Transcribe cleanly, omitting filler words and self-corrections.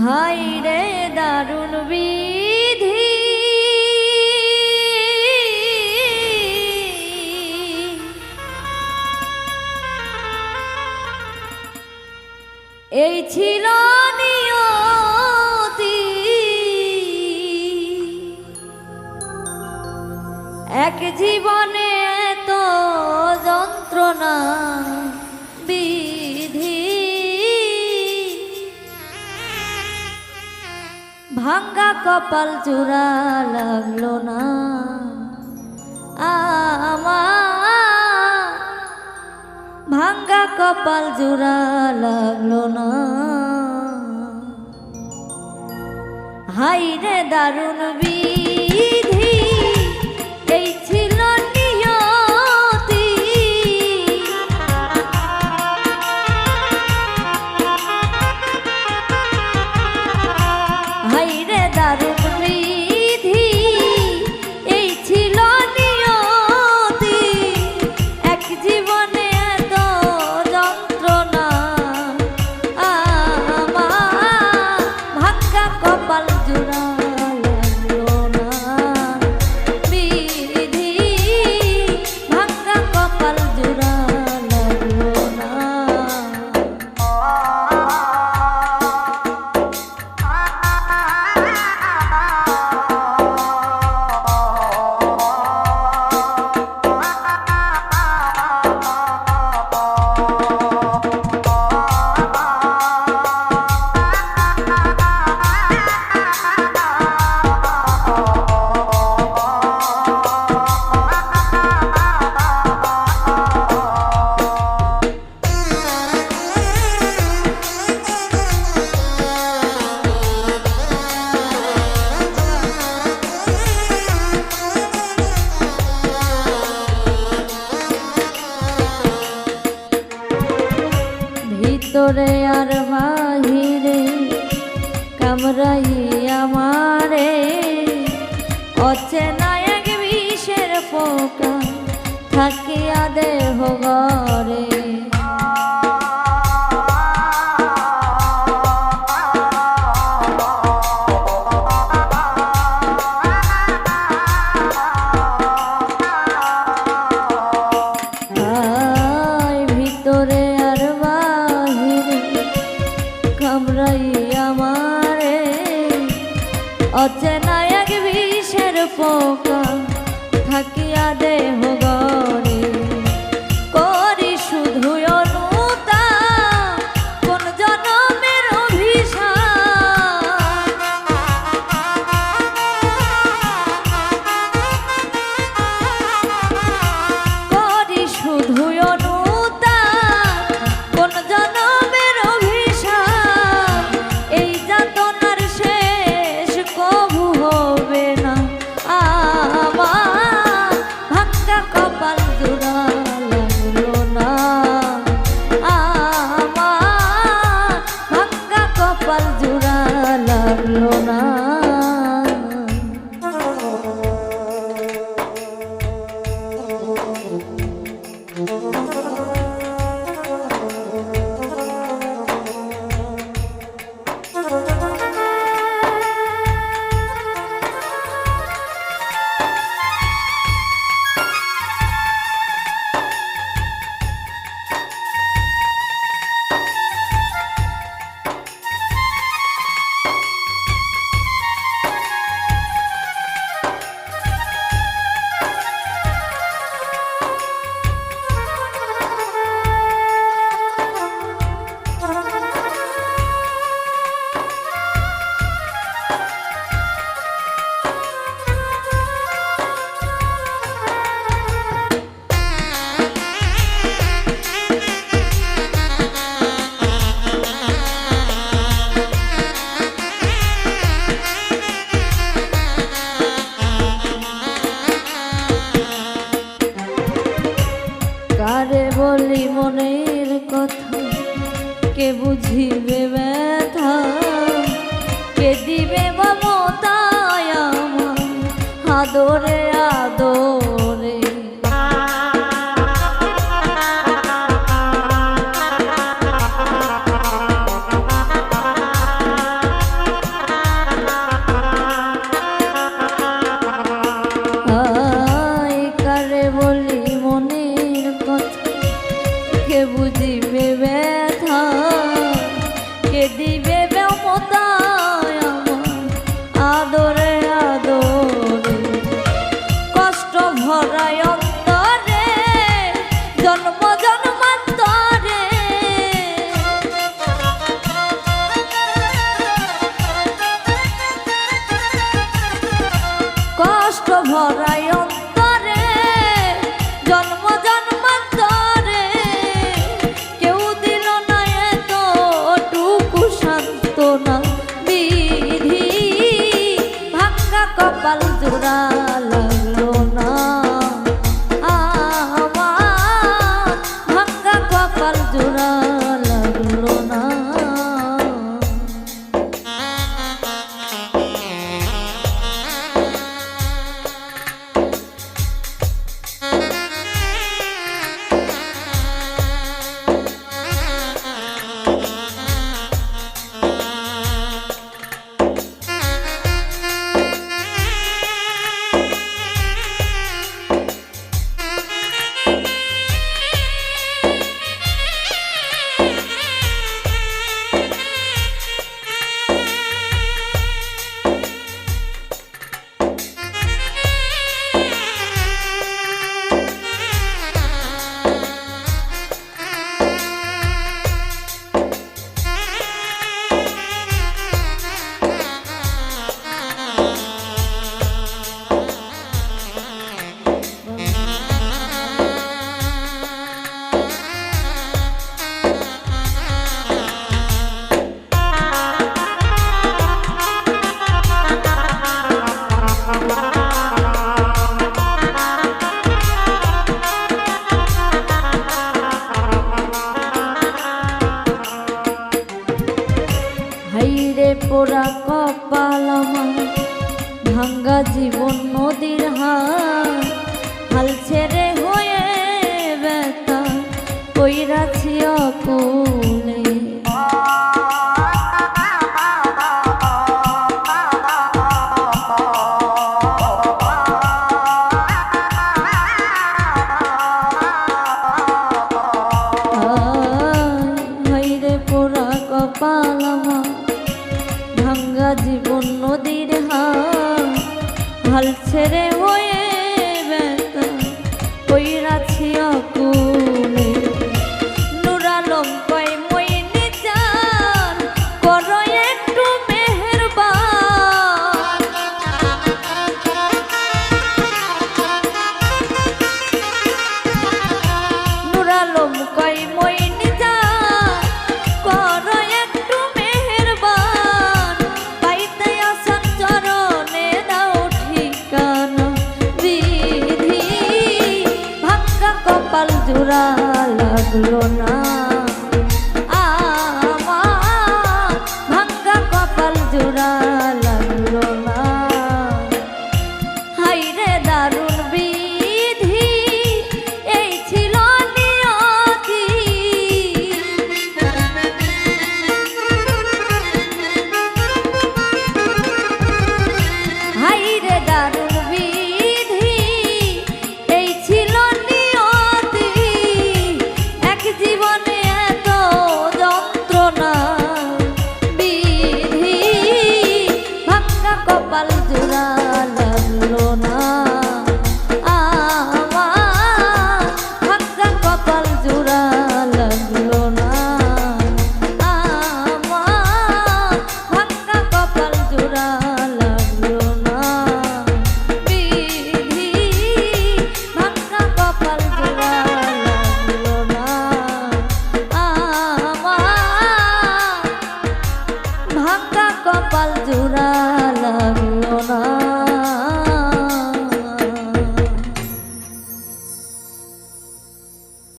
High রে দারুণ বিধি, এই ছিল নিয়তি। এক জীবনে এত যন্ত্রণা বিধি, ভাঙ্গা কপাল জোড়া লাগলো না আমার, ভাঙ্গা কপাল জোড়া লাগলো না। হাই রে দারুণ বিধি, এই ছিল নিয়তি। হাই রে দারুণ বিধি, এই ছিল নিয়তি। এক জীবনে এত যন্ত্রণা আমার, ভাঙ্গা কপাল জোড়া লাগলো না বিধি, ভাঙ্গা কপাল জোড়া লাগলো না। ভিতরে আর বাহিরে কামড়াই আমারে, অচেনা এক বিষের পোকা থাকিয়া দেহ ঘরে। ভিতরে আর বাহিরে কামড়াই আমারে, অচেনা এক বিষের পোকা থাকিয়া দেহ ঘরে। করি শুধু অনুতাপ, কোন জনমের অভিশাপ। করি শুধু অনুতাপ, কোন জনমের অভিশাপ। এই যাতনার শেষ কবু হবে না আমার, ভাঙ্গা কপাল জোড়া লাগলো না আমার, ভাঙ্গা কপাল জোড়া লাগলো না। কারে বলি মনের কথা, কে বুঝিবে ব্যথা, কে দিবে মমতায় আমার আদরে আদরে। কপাল জোড়া লাগলো না আমার, ভাঙ্গা কপাল জোড়া লাগলো না। হাইরে পোড়া কপাল আমার, ভাঙ্গা জীবন নদীর হাল, হাল ছেড়ে হয়ে ব্যথা কইরাছি অকুলে। হাইরে পোড়া কপাল আমার, ভাঙ্গা জীবন নদীর হাল, হাল ছেড়ে হয়ে ব্যথা কইরাছি অকুলে। নুরালম কই মই নিজান করো একটু মেহেরবান, নুরালম কই মই নিজান করো একটু মেহেরবান, পাইতে আসান চরণে দাও ঠিকানা বিধি, ভাঙ্গা কপাল জোড়া লাগলো না আমার, ভাঙ্গা কপাল জোড়া লাগলো না। হাইরে দারুণ বিধি এই ছিল নিয়তি, হাইরে দারুণ বিধি এই ছিল নিয়তি, এক জীবনে এত যন্ত্রণা বিধি, ভাঙ্গা কপাল জোড়া লাগলো না আমার, ভাঙ্গা কপাল জোড়া লাগলো না আমার, ভাঙ্গা কপাল জোড়া লাগলো না বিধি, ভাঙ্গা কপাল জোড়া লাগলো না আমার, ভাঙ্গা কপাল জোড়া লাগলো না।